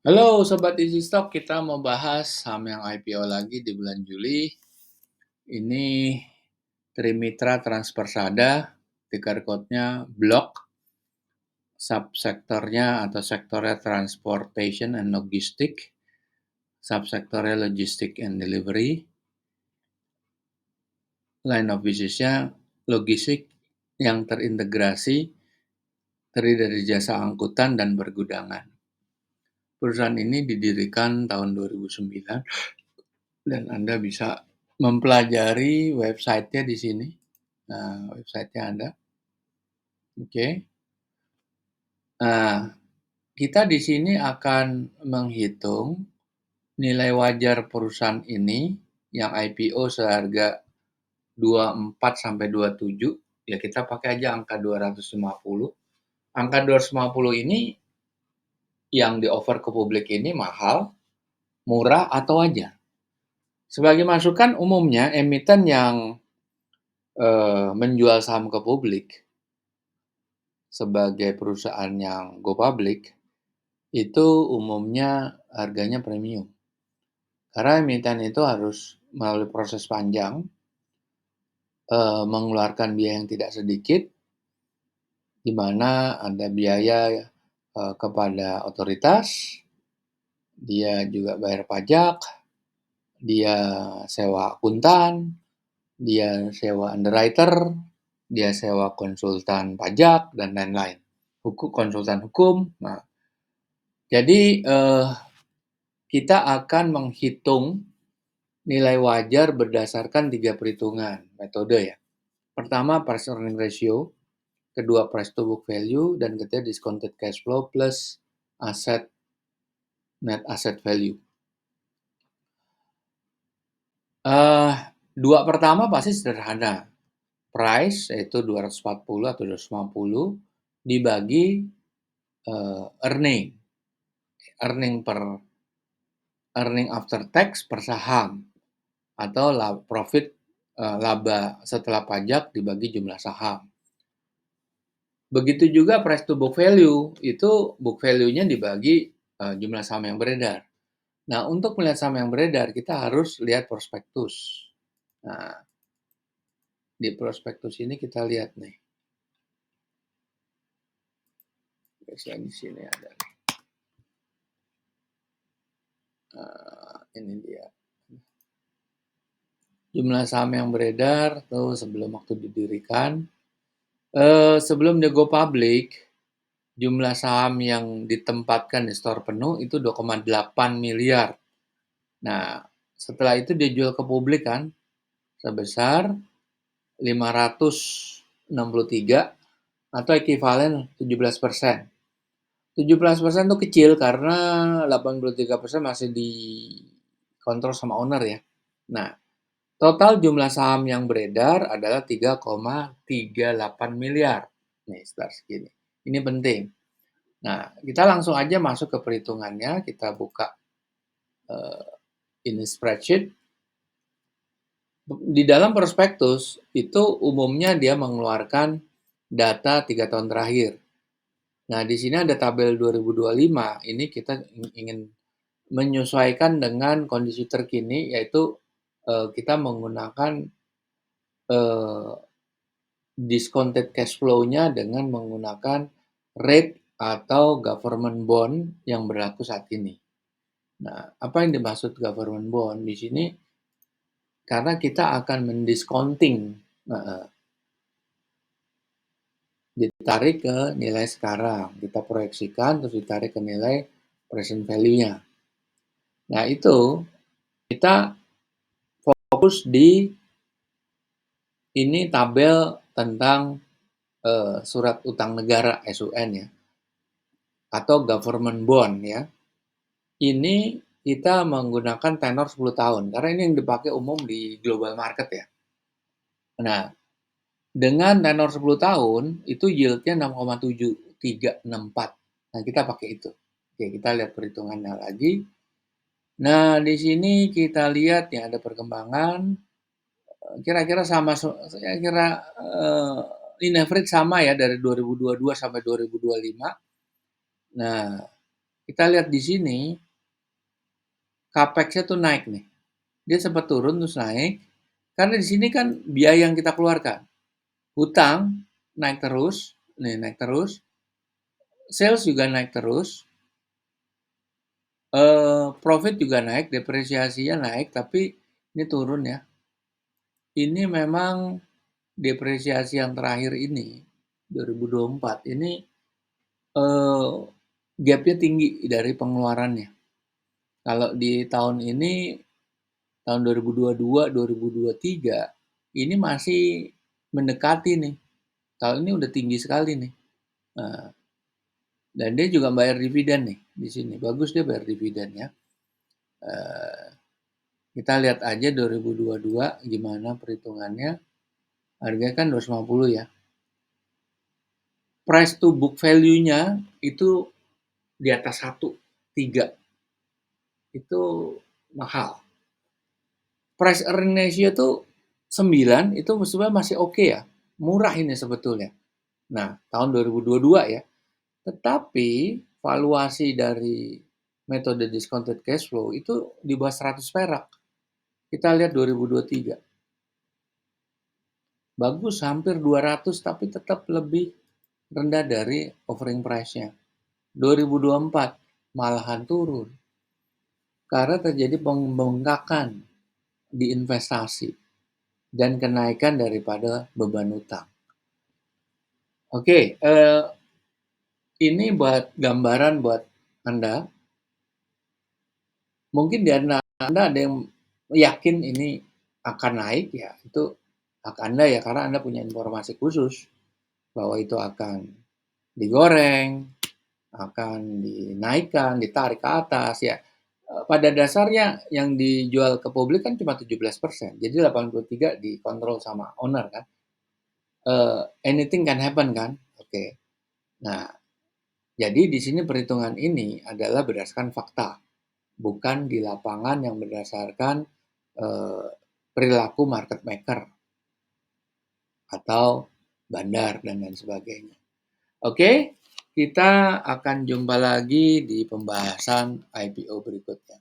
Halo Sobat Easy Stock, kita mau bahas saham yang IPO lagi di bulan Juli. Ini Trimitra Transpersada, ticker code-nya BLOK, subsektornya atau sektornya Transportation and Logistic, subsektornya Logistic and Delivery, line of business-nya logistik yang terintegrasi, terdiri dari jasa angkutan dan bergudangan. Perusahaan ini didirikan tahun 2009 dan Anda bisa mempelajari website-nya di sini. Nah, website-nya ada. Oke. Nah, kita di sini akan menghitung nilai wajar perusahaan ini yang IPO seharga 24 sampai 27. Ya kita pakai aja angka 250. Angka 250 ini yang di-offer ke publik ini mahal, murah, atau wajar. Sebagai masukan, umumnya emiten yang menjual saham ke publik sebagai perusahaan yang go public itu umumnya harganya premium. Karena emiten itu harus melalui proses panjang, mengeluarkan biaya yang tidak sedikit, di mana ada biaya kepada otoritas, dia juga bayar pajak, dia sewa akuntan, dia sewa underwriter, dia sewa konsultan pajak, dan lain-lain. Konsultan hukum. Nah, jadi kita akan menghitung nilai wajar berdasarkan 3 perhitungan metode ya. Pertama, price earning ratio, kedua price to book value, dan ketiga discounted cash flow plus net asset value. Dua pertama pasti sederhana. Price yaitu 240 atau 250 dibagi earning after tax per saham atau profit laba setelah pajak dibagi jumlah saham. Begitu juga price to book value, itu book value-nya dibagi jumlah saham yang beredar. Nah, untuk melihat saham yang beredar, kita harus lihat prospektus. Nah, di prospektus ini kita lihat nih. Biasanya di sini ada. Ini dia. Jumlah saham yang beredar tuh sebelum waktu didirikan. Sebelum dia go public, jumlah saham yang ditempatkan di store penuh itu 2,8 miliar. Nah, setelah itu dia jual ke publik kan sebesar 563 atau ekivalen 17%. 17% itu kecil karena 83% masih dikontrol sama owner ya. Nah, total jumlah saham yang beredar adalah 3,38 miliar. Nih, sekitar segini. Ini penting. Nah, kita langsung aja masuk ke perhitungannya. Kita buka ini spreadsheet. Di dalam prospektus itu umumnya dia mengeluarkan data 3 tahun terakhir. Nah, di sini ada tabel 2025. Ini kita ingin menyesuaikan dengan kondisi terkini, yaitu kita menggunakan discounted cash flow-nya dengan menggunakan rate atau government bond yang berlaku saat ini. Nah, apa yang dimaksud government bond di sini? Karena kita akan mendiscounting, ditarik ke nilai sekarang, kita proyeksikan terus ditarik ke nilai present value-nya. Nah, itu kita fokus di ini tabel tentang surat utang negara SUN ya, atau government bond ya. Ini kita menggunakan tenor 10 tahun, karena ini yang dipakai umum di global market ya. Nah, dengan tenor 10 tahun, itu yield-nya 6,7364. Nah, kita pakai itu. Oke, kita lihat perhitungannya lagi. Nah, di sini kita lihat ya ada perkembangan. Kira-kira sama, saya kira in average sama ya dari 2022 sampai 2025. Nah, Kita lihat di sini, Capex-nya tuh naik nih. Dia sempat turun terus naik, karena di sini kan biaya yang kita keluarkan. Hutang naik terus, nih naik terus, sales juga naik terus, profit juga naik, depresiasinya naik, tapi ini turun ya. Ini memang depresiasi yang terakhir ini, 2024 ini, eee, gap-nya tinggi dari pengeluarannya. Kalau di tahun ini, tahun 2022, 2023, ini masih mendekati nih. Tahun ini udah tinggi sekali nih. Nah, dan dia juga bayar dividen nih di sini. Bagus dia bayar dividen ya. Eh, kita lihat aja 2022 gimana perhitungannya. Harganya kan 250 ya. Price to book value-nya itu di atas 1, 3. Itu mahal. Price earning ratio tuh 9, itu sebenarnya masih oke ya. Murah ini sebetulnya. Nah, tahun 2022 ya. Tetapi valuasi dari metode discounted cash flow itu di bawah 100 perak. Kita lihat 2023. Bagus hampir 200 tapi tetap lebih rendah dari offering price-nya. 2024 malahan turun karena terjadi pembengkakan di investasi dan kenaikan daripada beban utang. Oke, ini buat gambaran buat Anda. Mungkin di Anda ada yang yakin ini akan naik ya, itu hak Anda ya karena Anda punya informasi khusus bahwa itu akan digoreng, akan dinaikkan, ditarik ke atas ya. Pada dasarnya yang dijual ke publik kan cuma 17%. Jadi 83 dikontrol sama owner kan. Anything can happen kan. Oke. Nah, jadi di sini perhitungan ini adalah berdasarkan fakta, bukan di lapangan yang berdasarkan eh, perilaku market maker atau bandar dan lain sebagainya. Oke, kita akan jumpa lagi di pembahasan IPO berikutnya.